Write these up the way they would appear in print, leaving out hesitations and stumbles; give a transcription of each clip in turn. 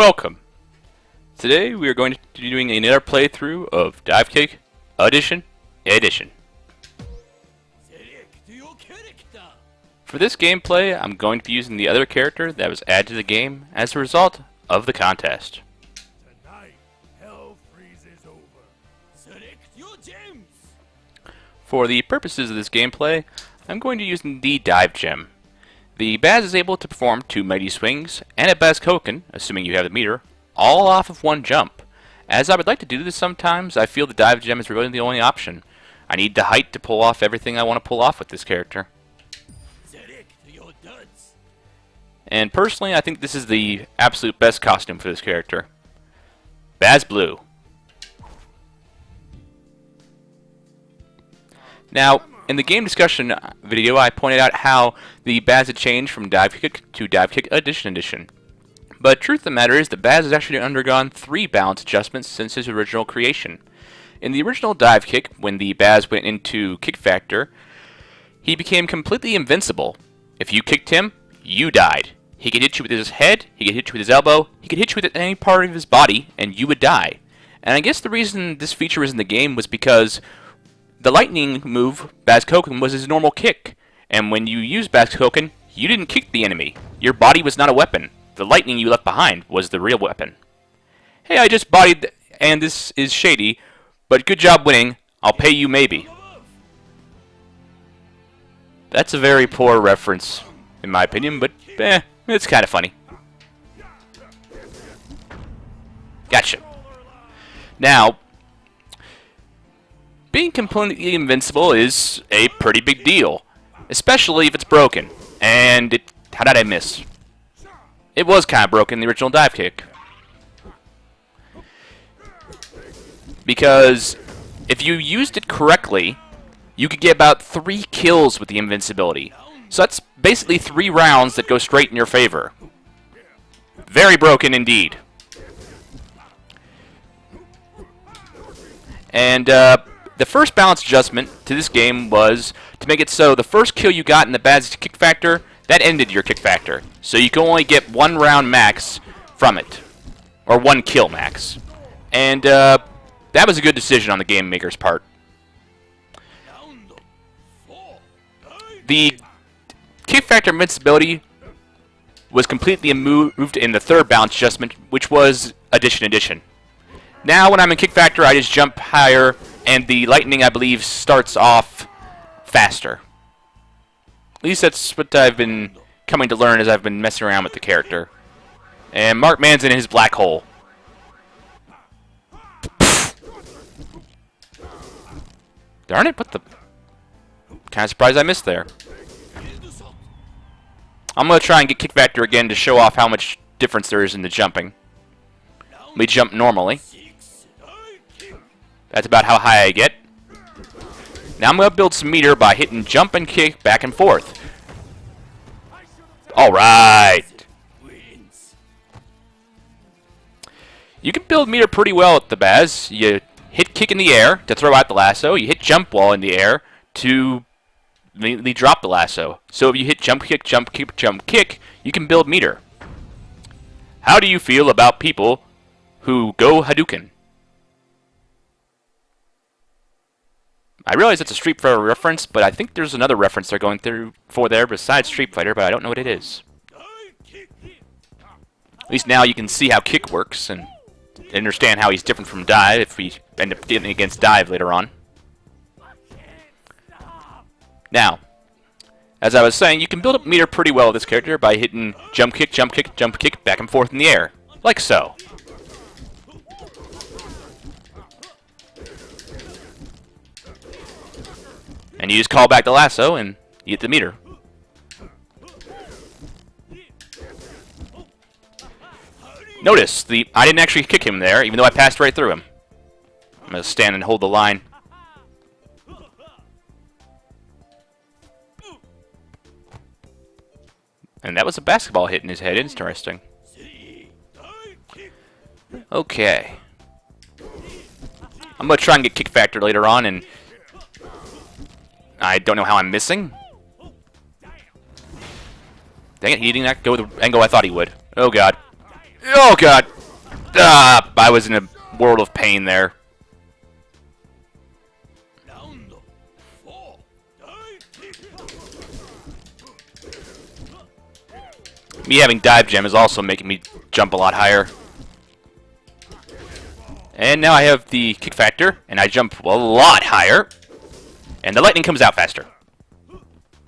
Welcome! Today we are going to be doing another playthrough of DiveKick Edition. For this gameplay, I'm going to be using the other character that was added to the game as a result of the contest. Tonight, hell freezes over. Select your gems. For the purposes of this gameplay, I'm going to use the Dive Gem. The Baz is able to perform 2 mighty swings and a Bazkoken, assuming you have the meter, all off of one jump. As I would like to do this sometimes, I feel the Dive Gem is really the only option. I need the height to pull off everything I want to pull off with this character. Select your duds. And personally, I think this is the absolute best costume for this character. Baz Blue. Now, in the game discussion video, I pointed out how the Baz had changed from DiveKick to DiveKick Edition. But truth of the matter is that Baz has actually undergone 3 balance adjustments since his original creation. In the original DiveKick, when the Baz went into Kick Factor, he became completely invincible. If you kicked him, you died. He could hit you with his head, he could hit you with his elbow, he could hit you with any part of his body, and you would die. And I guess the reason this feature was in the game was because the lightning move, Bazkoken, was his normal kick. And when you used Bazkoken, you didn't kick the enemy. Your body was not a weapon. The lightning you left behind was the real weapon. Hey, I just bodied, and this is shady, but good job winning. I'll pay you maybe. That's a very poor reference, in my opinion, but it's kind of funny. Gotcha. Now, being completely invincible is a pretty big deal, especially if it's broken. And how did I miss? It was kind of broken in the original DiveKick. Because if you used it correctly, you could get about 3 kills with the invincibility. So that's basically 3 rounds that go straight in your favor. Very broken indeed. And the first balance adjustment to this game was to make it so the first kill you got in the Baz Kick Factor, that ended your Kick Factor. So you can only get 1 round max from it. Or 1 kill max. And that was a good decision on the game maker's part. The Kick Factor invincibility was completely moved in the 3rd balance adjustment, which was Edition. Now when I'm in Kick Factor, I just jump higher, and the lightning, I believe, starts off faster. At least that's what I've been coming to learn as I've been messing around with the character. And Mark Man's in his black hole. Darn it, what the... Kind of surprised I missed there. I'm going to try and get Kick Factor again to show off how much difference there is in the jumping. We jump normally. That's about how high I get. Now I'm going to build some meter by hitting jump and kick back and forth. Alright. You can build meter pretty well with the Baz. You hit kick in the air to throw out the lasso. You hit jump while in the air to immediately drop the lasso. So if you hit jump, kick, jump, kick, jump, kick, you can build meter. How do you feel about people who go Hadouken? I realize it's a Street Fighter reference, but I think there's another reference they're going through for there besides Street Fighter, but I don't know what it is. At least now you can see how kick works and understand how he's different from Dive if we end up getting against Dive later on. Now, as I was saying, you can build up meter pretty well with this character by hitting jump kick, jump kick, jump kick, back and forth in the air. Like so. And you just call back the lasso and you get the meter. Notice, I didn't actually kick him there, even though I passed right through him. I'm going to stand and hold the line. And that was a basketball hit in his head. Interesting. Okay. I'm going to try and get Kick Factor later on, and I don't know how I'm missing. Dang it, he didn't go the angle I thought he would. Oh god. Oh god! Ah, I was in a world of pain there. Round 4. Dive kick. Me having dive gem is also making me jump a lot higher. And now I have the kick factor, and I jump a lot higher. And the lightning comes out faster.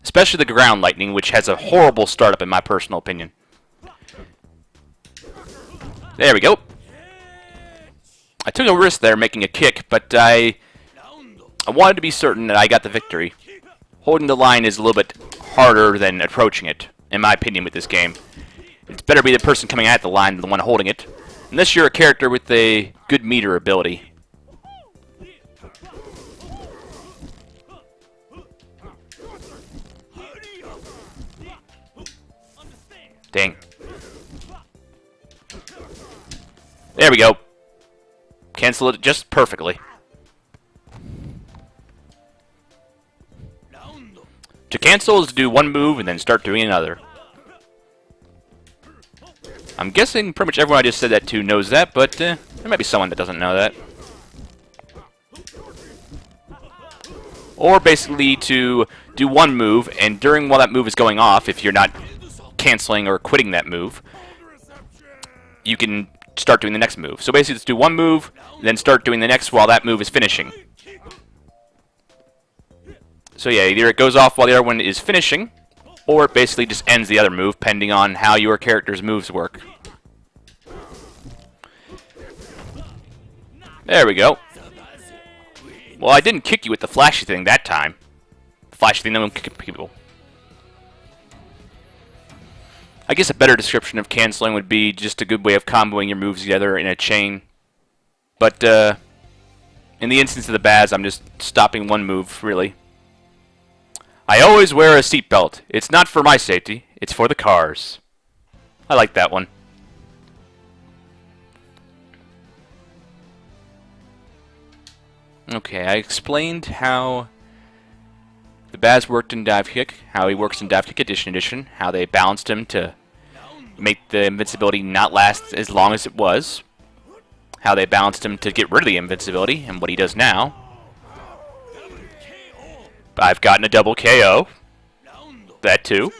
Especially the ground lightning, which has a horrible startup in my personal opinion. There we go. I took a risk there making a kick, but I wanted to be certain that I got the victory. Holding the line is a little bit harder than approaching it, in my opinion, with this game. It's better to be the person coming at the line than the one holding it. Unless you're a character with a good meter ability. Dang. There we go. Cancel it just perfectly. To cancel is to do one move and then start doing another. I'm guessing pretty much everyone I just said that to knows that, but there might be someone that doesn't know that. Or basically to do one move, and during while that move is going off, if you're not canceling or quitting that move, you can start doing the next move. So basically just do one move, then start doing the next while that move is finishing. So yeah, either it goes off while the other one is finishing, or it basically just ends the other move, depending on how your character's moves work. There we go. Well, I didn't kick you with the flashy thing that time. Flashy thing that won't kick people. I guess a better description of canceling would be just a good way of comboing your moves together in a chain. But in the instance of the Baz, I'm just stopping one move, really. I always wear a seatbelt. It's not for my safety, it's for the cars. I like that one. Okay, I explained how the Baz worked in DiveKick, how he works in DiveKick Edition, how they balanced him to make the invincibility not last as long as it was, how they balanced him to get rid of the invincibility, and what he does now. I've gotten a double KO. That too.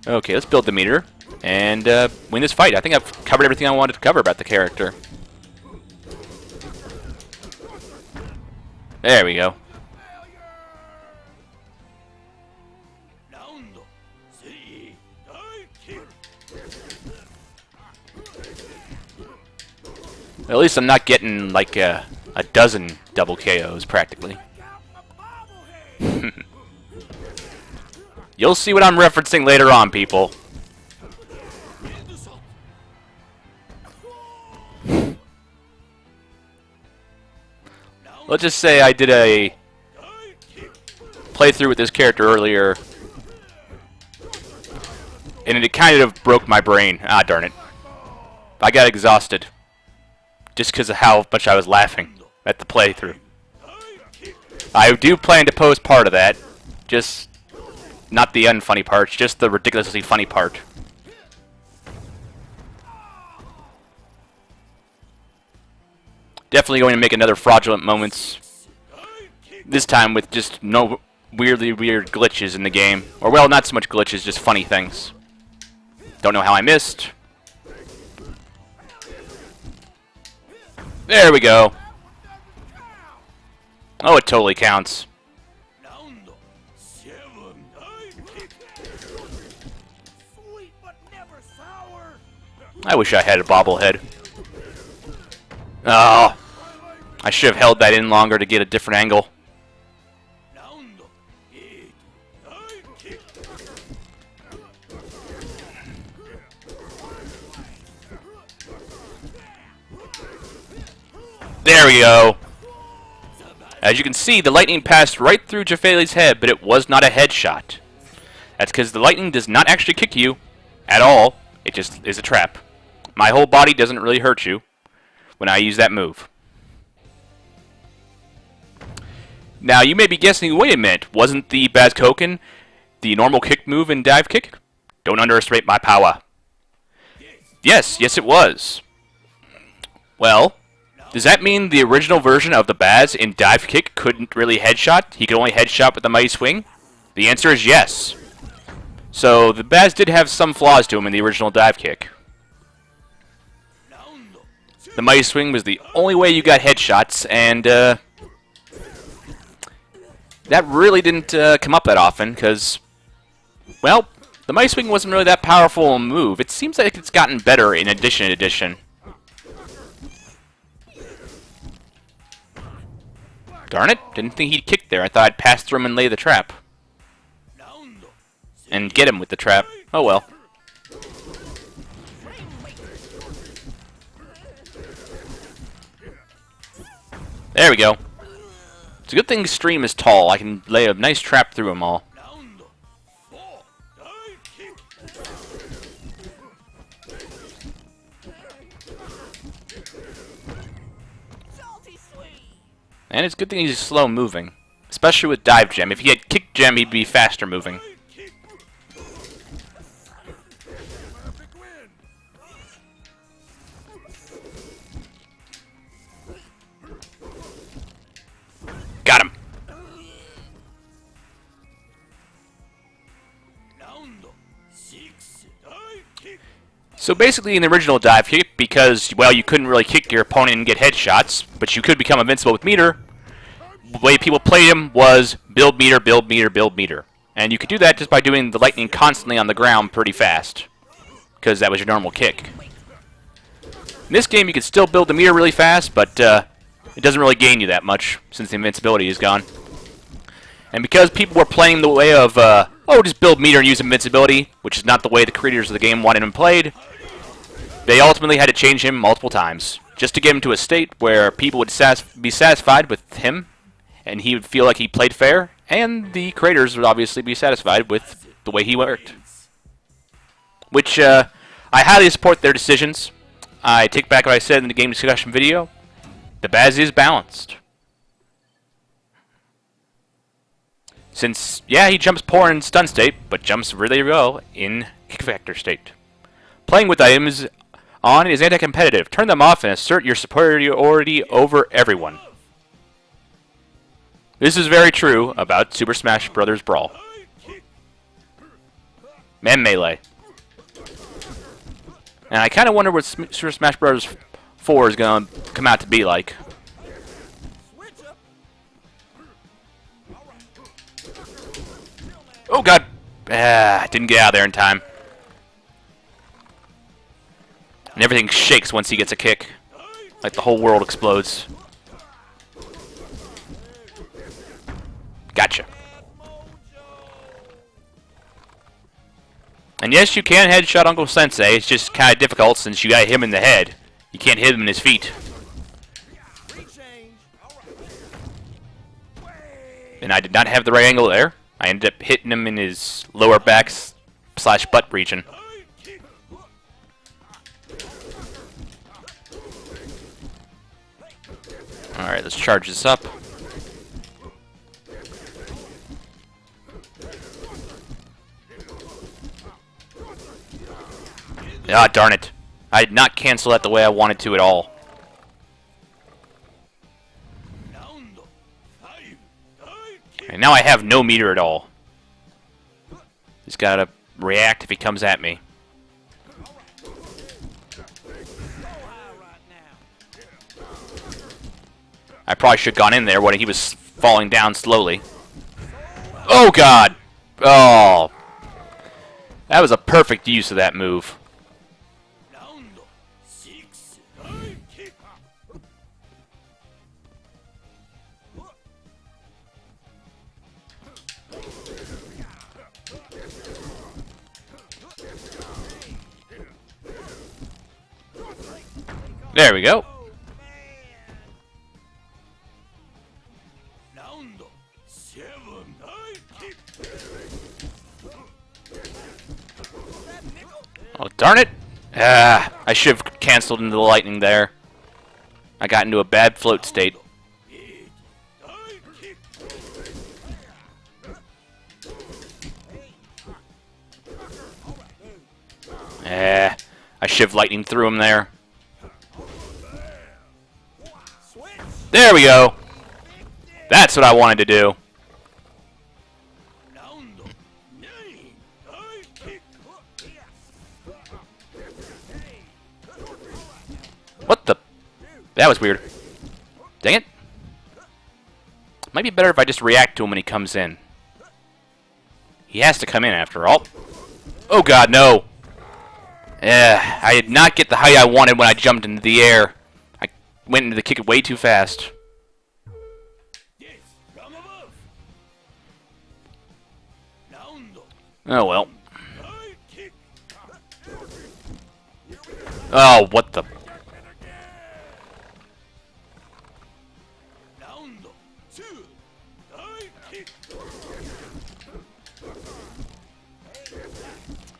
Okay, let's build the meter and win this fight. I think I've covered everything I wanted to cover about the character. There we go. At least I'm not getting like a dozen double KOs practically. You'll see what I'm referencing later on, people. Let's just say I did a playthrough with this character earlier, and it kind of broke my brain. Ah, darn it. I got exhausted just because of how much I was laughing at the playthrough. I do plan to post part of that, just not the unfunny parts, just the ridiculously funny part. Definitely going to make another fraudulent moments, this time with just no weirdly weird glitches in the game. Or, well, not so much glitches, just funny things. Don't know how I missed. There we go. Oh, it totally counts. I wish I had a bobblehead. Oh, I should have held that in longer to get a different angle. There we go. As you can see, the lightning passed right through Jafali's head, but it was not a headshot. That's because the lightning does not actually kick you at all. It just is a trap. My whole body doesn't really hurt you when I use that move. Now, you may be guessing, wait a minute, wasn't the Baz Koken the normal kick move in DiveKick? Don't underestimate my power. Yes, yes it was. Well, does that mean the original version of the Baz in DiveKick couldn't really headshot? He could only headshot with the mighty swing? The answer is yes. So the Baz did have some flaws to him in the original DiveKick. The mighty swing was the only way you got headshots, and that really didn't come up that often, because, well, the mighty swing wasn't really that powerful a move. It seems like it's gotten better in Edition Edition. Darn it, didn't think he'd kick there. I thought I'd pass through him and lay the trap. And get him with the trap. Oh well. There we go. It's a good thing the stream is tall. I can lay a nice trap through them all. And it's a good thing he's slow moving. Especially with dive gem. If he had kick gem, he'd be faster moving. Got him. So basically in the original dive kick, because, well, you couldn't really kick your opponent and get headshots, but you could become invincible with meter, the way people played him was build meter, build meter, build meter. And you could do that just by doing the lightning constantly on the ground pretty fast, because that was your normal kick. In this game, you can still build the meter really fast, but it doesn't really gain you that much, since the invincibility is gone. And because people were playing the way of, oh, just build meter and use invincibility, which is not the way the creators of the game wanted him played, they ultimately had to change him multiple times, just to get him to a state where people would be satisfied with him, and he would feel like he played fair, and the creators would obviously be satisfied with the way he worked. Which, I highly support their decisions. I take back what I said in the game discussion video. The Baz is balanced. Since, yeah, he jumps poor in stun state, but jumps really well in kick factor state. Playing with items on is anti-competitive. Turn them off and assert your superiority over everyone. This is very true about Super Smash Bros. Brawl. And Melee. And I kind of wonder what Super Smash Bros. 4 is going to come out to be like. Oh god! Didn't get out of there in time. And everything shakes once he gets a kick. Like the whole world explodes. Gotcha. And yes, you can headshot Uncle Sensei. It's just kind of difficult since you got him in the head. You can't hit him in his feet. And I did not have the right angle there. I ended up hitting him in his lower back / butt region. Alright, let's charge this up. Ah, darn it. I did not cancel that the way I wanted to at all. And now I have no meter at all. Just gotta react if he comes at me. I probably should have gone in there when he was falling down slowly. Oh god! Oh. That was a perfect use of that move. There we go. Oh, darn it. I should have canceled into the lightning there. I got into a bad float state. I shiv lightning through him there. There we go. That's what I wanted to do. What the? That was weird. Dang it. Might be better if I just react to him when he comes in. He has to come in after all. Oh god, no. I did not get the height I wanted when I jumped into the air. I went into the kick way too fast. Oh well. Oh, what the?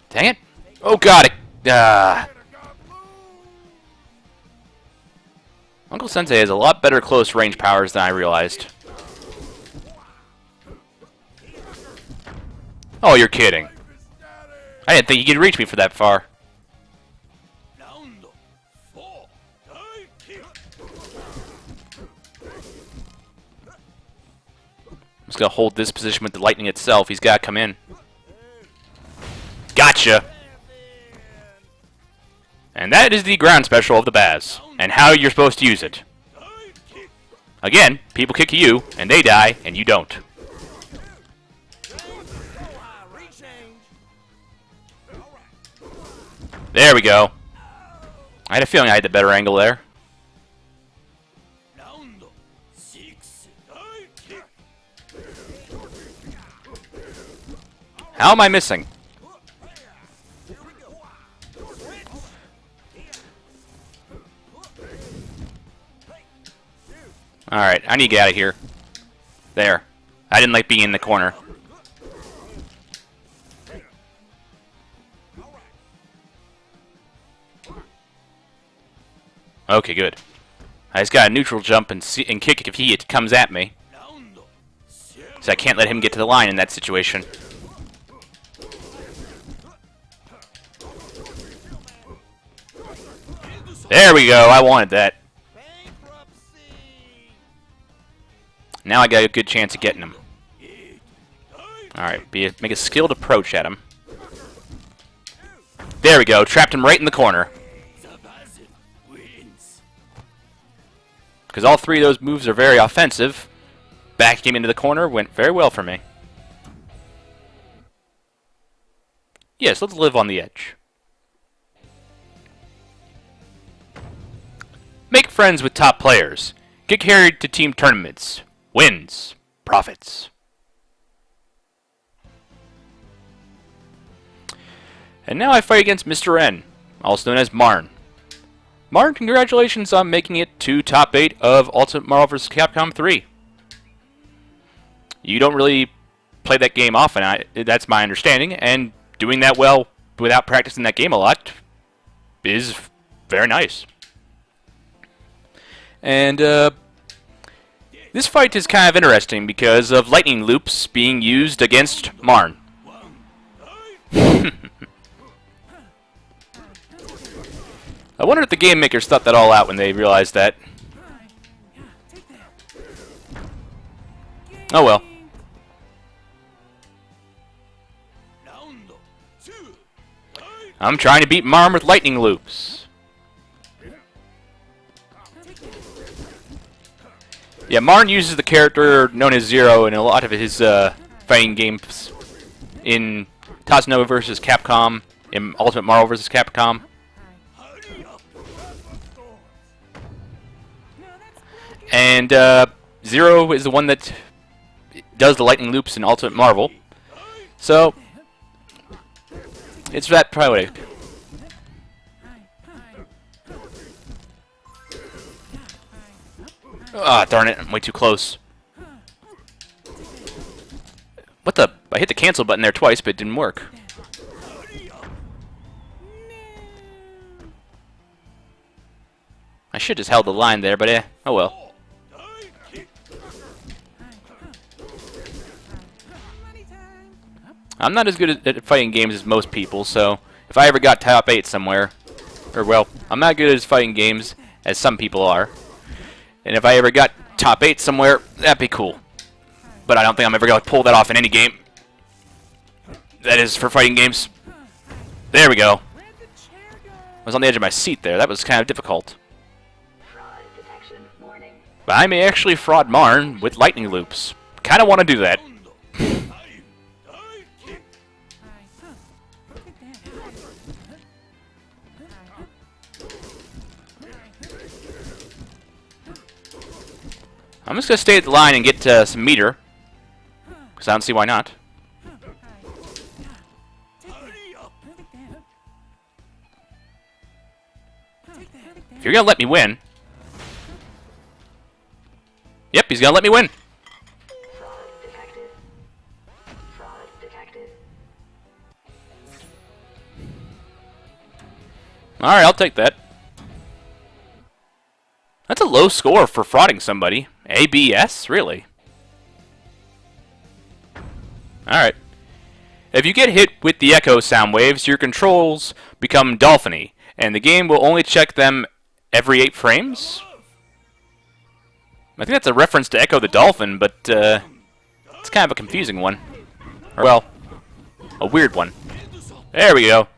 Dang it. Oh god. Uncle Sensei has a lot better close range powers than I realized. Oh, you're kidding. I didn't think you could reach me for that far. I'm just gonna hold this position with the lightning itself. He's gotta come in. Gotcha! And that is the ground special of the Baz, and how you're supposed to use it. Again, people kick you, and they die, and you don't. There we go. I had a feeling I had the better angle there. How am I missing? Alright, I need to get out of here. There. I didn't like being in the corner. Okay, good. I just got a neutral jump and kick if he comes at me. So I can't let him get to the line in that situation. There we go, I wanted that. Now I got a good chance of getting him. Alright, make a skilled approach at him. There we go, trapped him right in the corner. Because all three of those moves are very offensive. Backing him into the corner went very well for me. Yes, let's live on the edge. Make friends with top players. Get carried to team tournaments. Wins. Profits. And now I fight against Mr. N, also known as Marn. Marn, congratulations on making it to top 8 of Ultimate Marvel vs. Capcom 3. You don't really play that game often, that's my understanding, and doing that well without practicing that game a lot is very nice. And this fight is kind of interesting because of lightning loops being used against Marn. I wonder if the game makers thought that all out when they realized that. Oh well. I'm trying to beat Marn with lightning loops. Yeah, Marn uses the character known as Zero in a lot of his fighting games in Tatsunoko vs. Capcom, in Ultimate Marvel vs. Capcom. And Zero is the one that does the lightning loops in Ultimate Marvel. So, it's that probably. Ah, darn it, I'm way too close. What the? I hit the cancel button there twice, but it didn't work. I should just held the line there, but oh well. I'm not as good at fighting games as most people, so if I ever got top 8 somewhere, Or, well, I'm not good at fighting games, as some people are. And if I ever got top 8 somewhere, that'd be cool. But I don't think I'm ever going to pull that off in any game. That is for fighting games. There we go. I was on the edge of my seat there. That was kind of difficult. But I may actually fraud Marn with lightning loops. Kind of want to do that. I'm just going to stay at the line and get some meter. Because I don't see why not. If you're going to let me win. Yep, he's going to let me win. Alright, I'll take that. That's a low score for frauding somebody. ABS? Really? Alright. If you get hit with the echo sound waves, your controls become dolphin-y, and the game will only check them every 8 frames? I think that's a reference to Echo the Dolphin, but it's kind of a confusing one. Or, well, a weird one. There we go.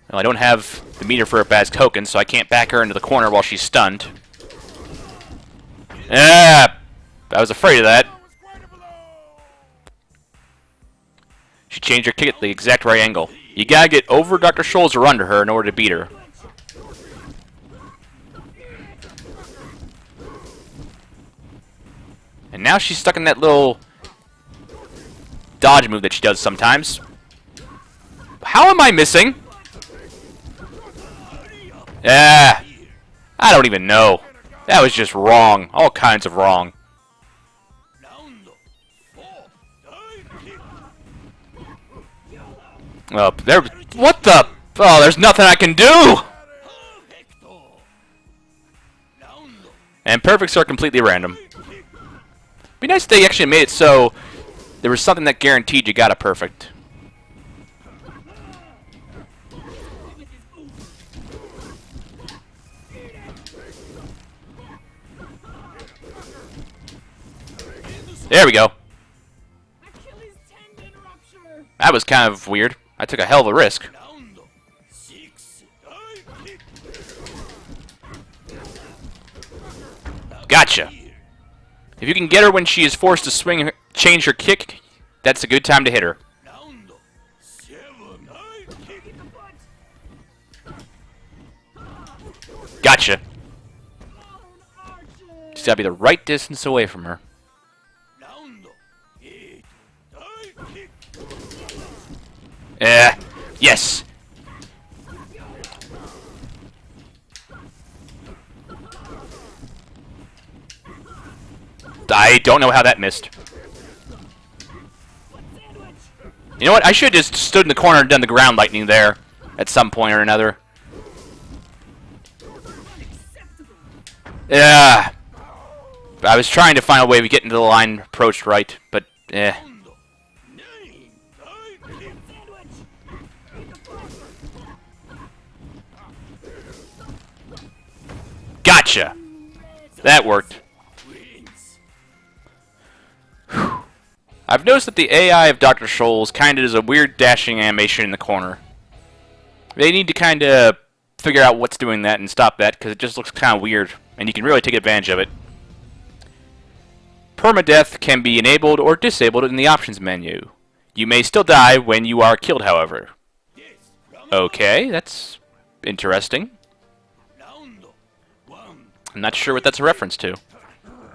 Well, I don't have the meter for a Baz token, so I can't back her into the corner while she's stunned. Ah! I was afraid of that. She changed her kick at the exact right angle. You gotta get over Dr. Scholl's or under her in order to beat her. And now she's stuck in that little dodge move that she does sometimes. How am I missing? Ah, I don't even know. That was just wrong. All kinds of wrong. Oh, there. What the? Oh, there's nothing I can do! And perfects are completely random. Be nice if they actually made it so there was something that guaranteed you got a perfect. There we go. That was kind of weird. I took a hell of a risk. Gotcha. If you can get her when she is forced to change her kick, that's a good time to hit her. Gotcha. Just gotta be the right distance away from her. Yes. I don't know how that missed. You know what? I should have just stood in the corner and done the ground lightning there at some point or another. Yeah. I was trying to find a way to get into the line approached right, but eh. Gotcha! That worked. Whew. I've noticed that the AI of Dr. Scholl's kind of does a weird dashing animation in the corner. They need to kind of figure out what's doing that and stop that, because it just looks kind of weird, and you can really take advantage of it. Permadeath can be enabled or disabled in the options menu. You may still die when you are killed, however. Okay, that's interesting. I'm not sure what that's a reference to.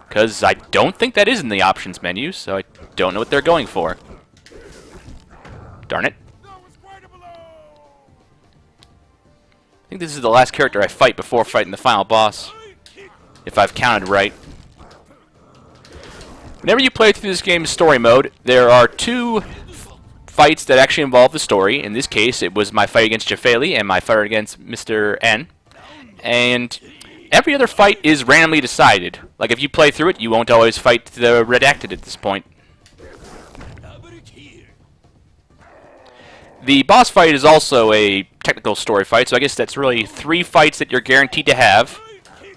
Because I don't think that is in the options menu, so I don't know what they're going for. Darn it. I think this is the last character I fight before fighting the final boss. If I've counted right. Whenever you play through this game's story mode, there are 2 fights that actually involve the story. In this case, it was my fight against Jafeli and my fight against Mr. N. And every other fight is randomly decided. Like, if you play through it, you won't always fight the redacted at this point. Double kill. The boss fight is also a technical story fight, so I guess that's really 3 fights that you're guaranteed to have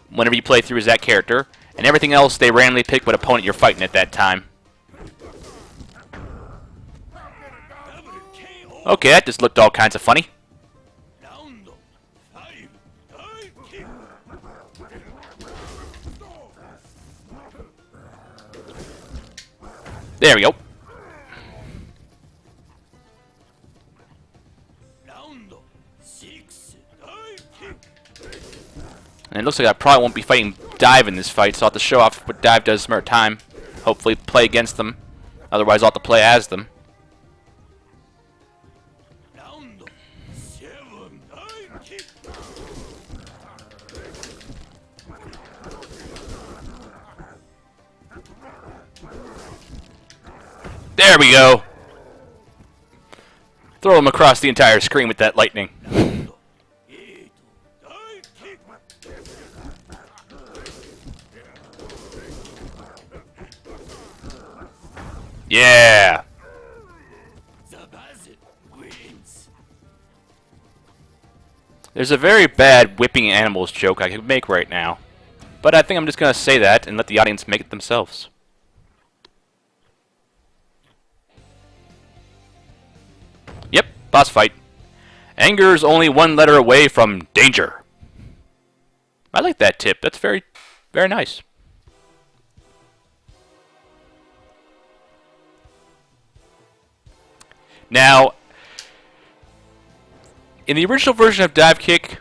whenever you play through as that character, and everything else they randomly pick what opponent you're fighting at that time. Double KO. Okay, that just looked all kinds of funny. Round 5. Dive kick. There we go. Round 6. Dive kick. And it looks like I probably won't be fighting Dive in this fight, so I'll have to show off what Dive does some more time. Hopefully play against them. Otherwise I'll have to play as them. Round 7. Dive kick. There we go. Throw them across the entire screen with that lightning. 8. Dive kick. Yeah. The Bazet wins. There's a very bad whipping animals joke I could make right now. But I think I'm just going to say that and let the audience make it themselves. Yep, boss fight. Anger is only 1 letter away from danger. I like that tip. That's very, very nice. Now, in the original version of DiveKick,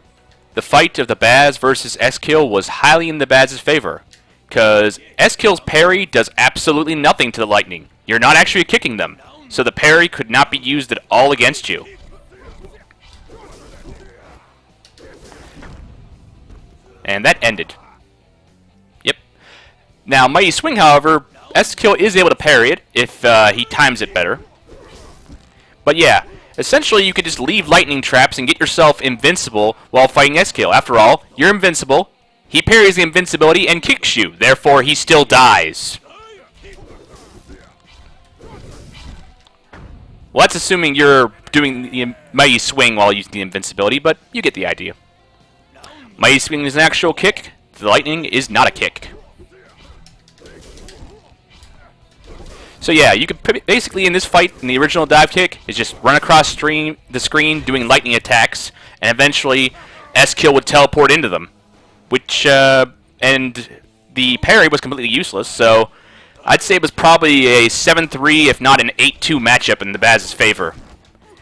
the fight of the Baz versus S-Kill was highly in the Baz's favor, because S-Kill's parry does absolutely nothing to the lightning. You're not actually kicking them, so the parry could not be used at all against you. And that ended. Yep. Now, Mighty Swing, however, S-Kill is able to parry it if he times it better. But yeah, essentially you could just leave lightning traps and get yourself invincible while fighting S-Kill. After all, you're invincible, he parries the invincibility and kicks you, therefore he still dies. Well, that's assuming you're doing the Mighty Swing while using the invincibility, but you get the idea. Mighty Swing is an actual kick, the lightning is not a kick. So yeah, you could basically in this fight, in the original DiveKick, is just run across the screen doing lightning attacks, and eventually S-Kill would teleport into them. Which, and the parry was completely useless, so I'd say it was probably a 7-3, if not an 8-2 matchup in the Baz's favor.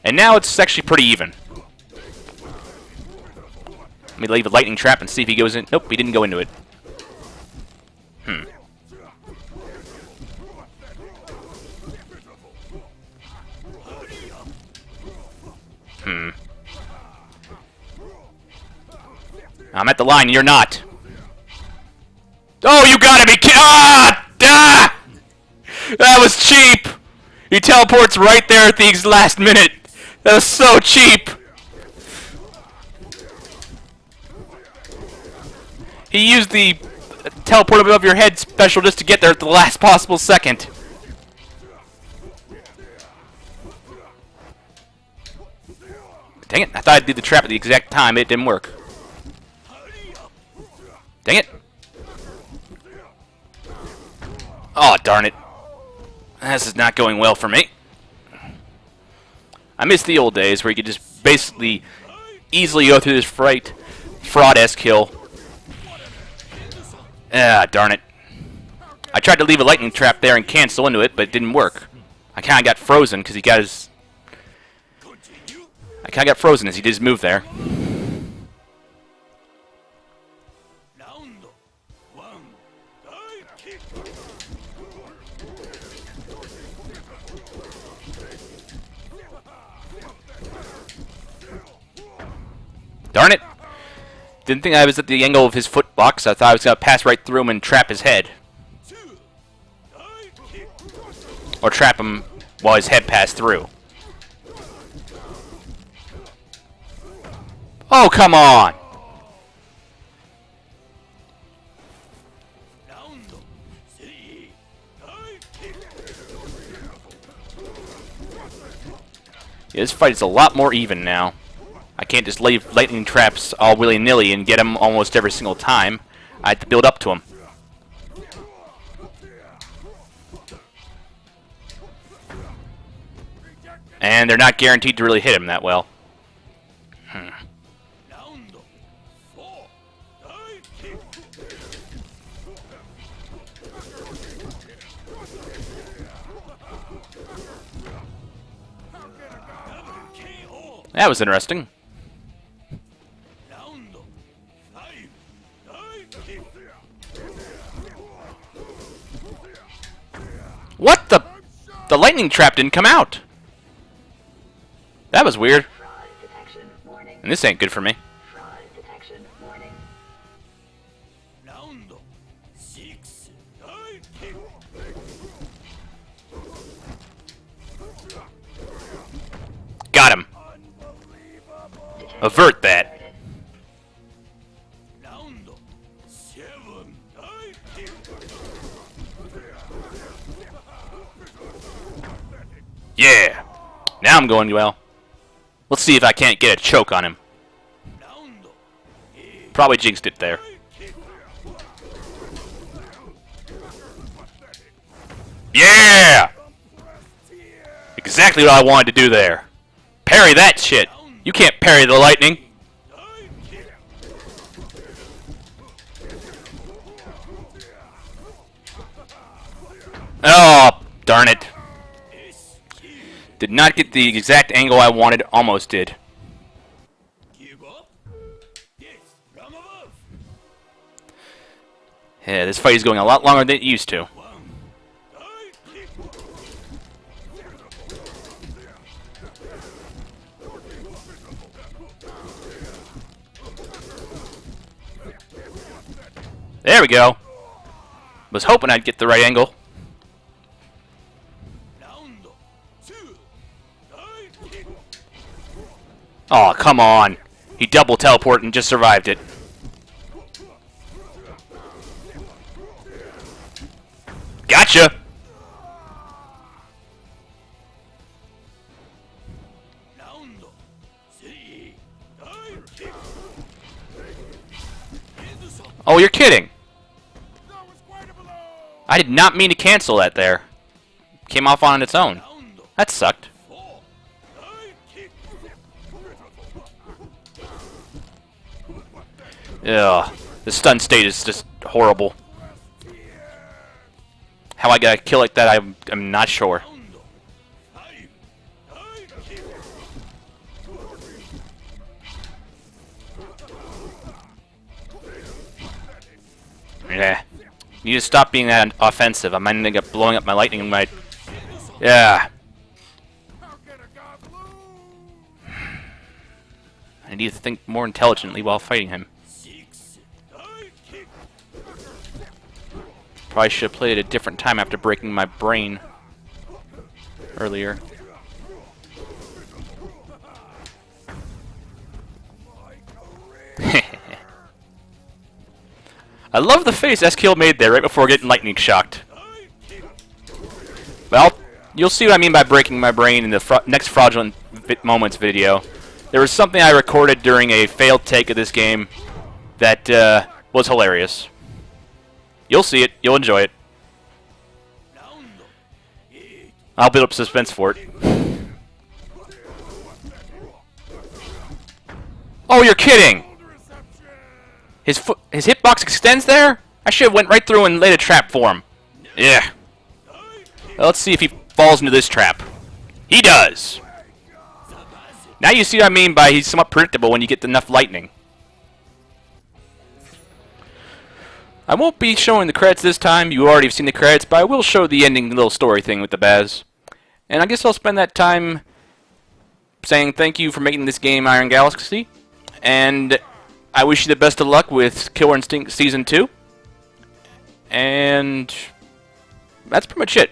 And now it's actually pretty even. Let me leave a lightning trap and see if he goes in. Nope, he didn't go into it. I'm at the line, you're not. Oh, you gotta be kidding! Ah! Ah! That was cheap! He teleports right there at the last minute. That was so cheap! He used the teleport above your head special just to get there at the last possible second. Dang it, I thought I'd do the trap at the exact time, it didn't work. Dang it. Oh, darn it. This is not going well for me. I miss the old days where you could just basically easily go through this fraud S-Kill. Ah, darn it. I tried to leave a lightning trap there and cancel into it, but it didn't work. I kind of got frozen because he got his... I kind of got frozen as he did his move there. Round 1. Dive kick. Darn it. Didn't think I was at the angle of his foot box. I thought I was going to pass right through him and trap his head. 2. Dive kick. Or trap him while his head passed through. Oh, come on! Yeah, this fight is a lot more even now. I can't just leave lightning traps all willy-nilly and get them almost every single time. I have to build up to them. And they're not guaranteed to really hit him that well. That was interesting. What the? The lightning trap didn't come out. That was weird. And this ain't good for me. Got him. Avert that. Yeah. Now I'm going well. Let's see if I can't get a choke on him. Probably jinxed it there. Yeah! Exactly what I wanted to do there. Parry that shit. You can't parry the lightning. Oh, darn it. Did not get the exact angle I wanted, almost did. Yeah, this fight is going a lot longer than it used to. There we go. Was hoping I'd get the right angle. Oh, come on. He double teleported and just survived it. Gotcha! Oh, you're kidding. I did not mean to cancel that there. Came off on its own. That sucked. Ugh. The stun state is just horrible. How I got a kill like that, I'm not sure. Yeah. You need to stop being that offensive. I'm ending up blowing up my lightning and my... Yeah. I need to think more intelligently while fighting him. Probably should have played at a different time after breaking my brain earlier. I love the face S-Kill made there right before getting lightning shocked. Well, you'll see what I mean by breaking my brain in the next Fraudulent Moments video. There was something I recorded during a failed take of this game that was hilarious. You'll see it. You'll enjoy it. I'll build up suspense for it. Oh, you're kidding! His hitbox extends there? I should have went right through and laid a trap for him. Yeah. Well, let's see if he falls into this trap. He does! Now you see what I mean by he's somewhat predictable when you get enough lightning. I won't be showing the credits this time. You already have seen the credits, but I will show the ending little story thing with the Baz. And I guess I'll spend that time saying thank you for making this game Iron Galaxy. And I wish you the best of luck with Killer Instinct Season 2. And that's pretty much it.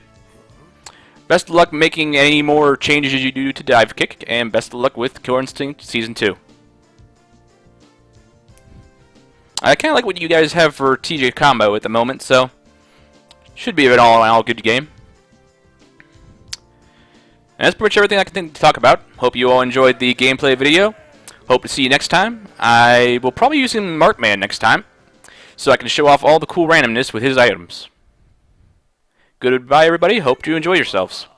Best of luck making any more changes you do to DiveKick, and best of luck with Killer Instinct Season 2. I kind of like what you guys have for TJ Combo at the moment, so should be an all-in-all good game. And that's pretty much everything I can think to talk about. Hope you all enjoyed the gameplay video. Hope to see you next time. I will probably be using Markman next time, so I can show off all the cool randomness with his items. Goodbye, everybody. Hope you enjoy yourselves.